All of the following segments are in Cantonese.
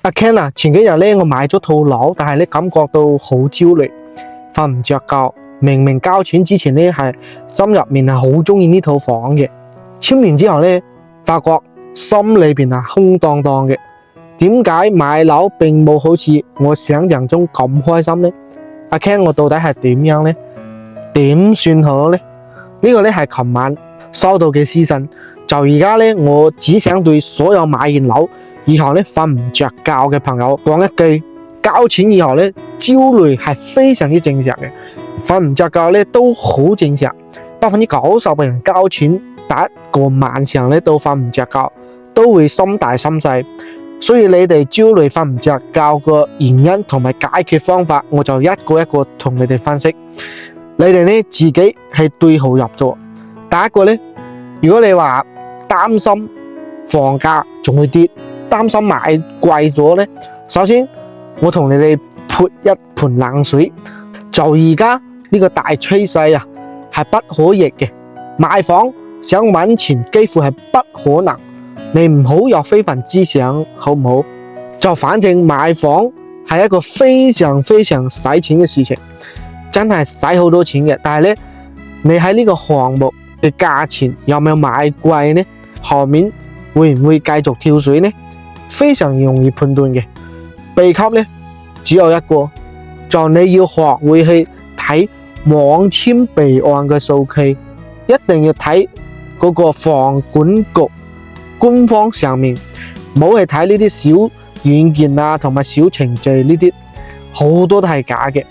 阿 Ken 啊，前幾日咧我買咗套樓，但係咧感覺到好焦慮，瞓唔着覺。明明交錢之前咧係心入面係好中意呢套房嘅，簽完之後咧發覺心裏邊係空蕩蕩嘅。點解買樓並冇好似我想象中咁開心呢？阿 Ken， 我到底係點樣呢？點算好呢？呢個咧係琴晚收到嘅私信。就而家咧，我只想對所有買完樓以後咧瞓唔着覺嘅朋友講一句：交錢以後咧焦慮係非常之正常嘅，瞓唔着覺咧都好正常。90%嘅人交錢第一個晚上咧都瞓唔着覺，都會心大心細。所以你哋焦慮瞓唔着覺嘅原因同埋解決方法，我就一個一個同你哋分析。你哋咧自己係對號入座。第一個咧，如果你話擔心房價仲會跌，擔心買貴咗咧，首先我同你哋潑一盆冷水。就而家呢個大趨勢啊，係不可逆嘅。買房想搵錢幾乎係不可能。你唔好有非分之想，好唔好？就反正買房係一個非常非常使錢嘅事情，真係使好多錢嘅。但係咧，你喺呢個項目嘅價錢有冇買貴呢？後面會唔會繼續跳水呢？非常容易判斷嘅。秘笈咧只有一個，就你要學會去睇網簽備案嘅數據，一定要睇嗰個房管局官方上面，唔好去睇呢啲小軟件啊，同埋小程序呢啲，好多都係假嘅。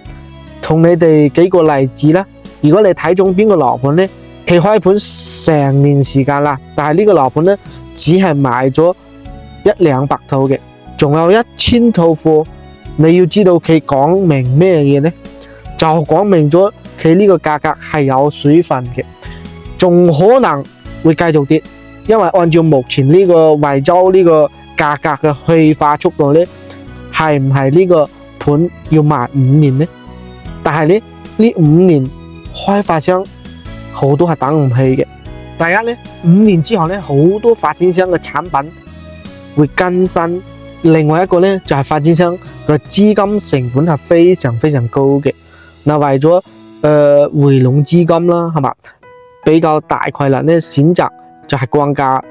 同你哋幾個例子啦，如果你睇中邊個樓盤呢，佢開盤成年時間啦，但係呢個樓盤呢，只係賣咗100-200套嘅，仲有1000套貨。你要知道佢講明咩嘢呢？就講明咗佢呢個價格係有水分嘅，仲可能會繼續跌。因為按照目前呢個惠州呢個價格嘅去化速度呢，係唔係呢個盤要賣5年呢？但係呢5年開發商好多係等唔起嘅。第一呢，5年之後呢，好多發展商嘅產品會更新。另外一個呢，就係發展商嘅資金成本係非常非常高嘅。嗱，為咗回籠資金啦，係嘛，比較大概率呢選擇就係降價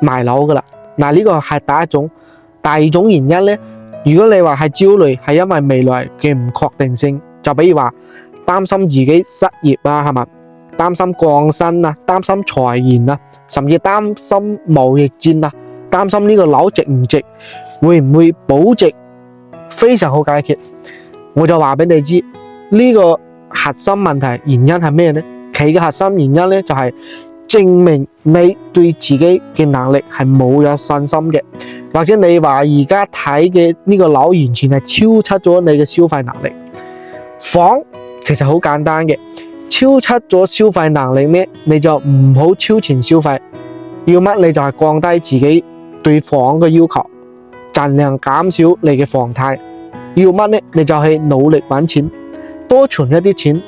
賣樓噶啦。嗱，呢個係第一種。第二種原因呢，如果你話係焦慮，係因為未來嘅唔確定性，就比如話擔心自己失業啊，係嘛，擔心降薪啊，擔心裁員啊，甚至擔心貿易戰啊，擔心呢個樓值唔值，會唔會保值，非常好解決。我就話俾你知，呢個核心問題原因係咩呢？佢嘅核心原因呢，就係證明你對自己嘅能力係冇有信心嘅，或者你話而家睇嘅呢個樓完全係超出咗你嘅消費能力。房其實好簡單嘅，超出咗消費能力呢，你就唔好超前消費，要乜你就係降低自己對房嘅要求，盡量減少你嘅房貸。要乜呢？你就係努力揾錢，多存一啲錢，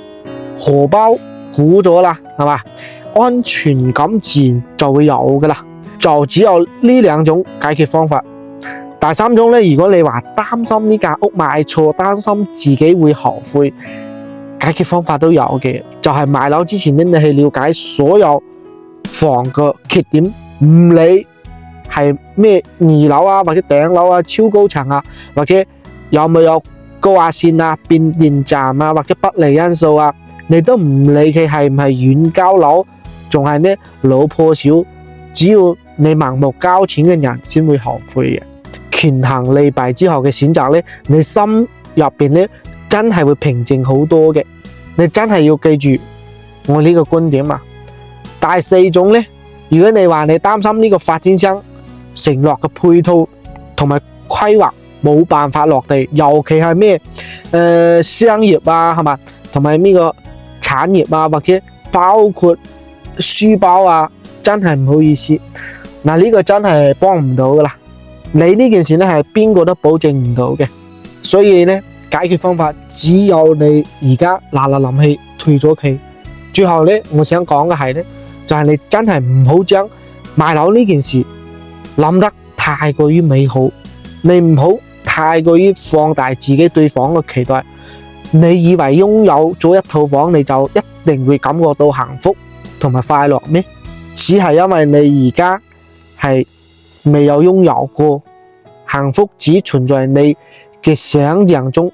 荷包鼓咗啦，係嘛？安全感自然就會有噶啦。就只有呢2種解決方法。第三種呢，如果你話擔心呢間屋買錯，擔心自己會後悔，解決方法都有嘅。就係買樓之前呢，你去了解所有房嘅缺點，唔理係咩2樓啊，或者頂樓啊，超高層啊，或者有冇有高壓線啊、變電站啊，或者不利因素啊，你都唔理佢係唔係遠交樓，仲係呢老破小，只要你盲目交錢嘅人先會後悔嘅。權衡利弊之後嘅選擇呢，你心入邊呢真係會平靜好多嘅。你真係要記住我呢個觀點啊。第4種呢，如果你話你擔心呢個發展商承諾嘅配套同埋規劃冇辦法落地，尤其係咩商業啊，係嘛，同埋呢個產業啊，或者包括書包啊，真係唔好意思。嗱，呢個真係幫唔到噶啦。你呢件事呢係邊個都保證唔到嘅，所以呢解決方法只有你而家嗱嗱臨去退咗佢。最後呢，我想講嘅係呢，就係你真係唔好將買樓呢件事諗得太過於美好，你唔好太過於放大自己對房嘅期待。你以為擁有咗一套房你就一定會感覺到幸福同埋快樂咩？只係因為你而家係未有擁有過，幸福只存在你嘅想象中，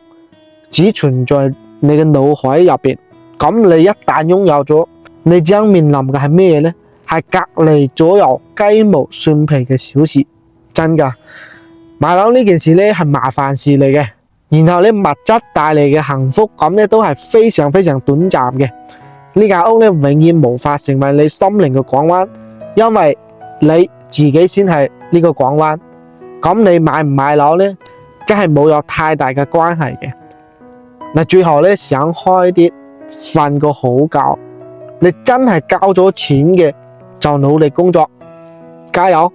只存在你嘅腦海入邊。咁你一旦擁有咗，你將面臨嘅係咩呢？係隔離左右雞毛蒜皮嘅小事。真噶，買樓呢件事呢係麻煩事嚟嘅，然後呢物質帶嚟嘅幸福感呢都係非常非常短暫嘅。呢間屋呢永遠無法成為你心靈嘅港灣，因為你自己先係呢個港灣。咁你買唔買樓呢，真係冇有太大嘅關係嘅。嗱，最後呢，想開啲，瞓個好覺。你真係交咗錢嘅就努力工作，加油！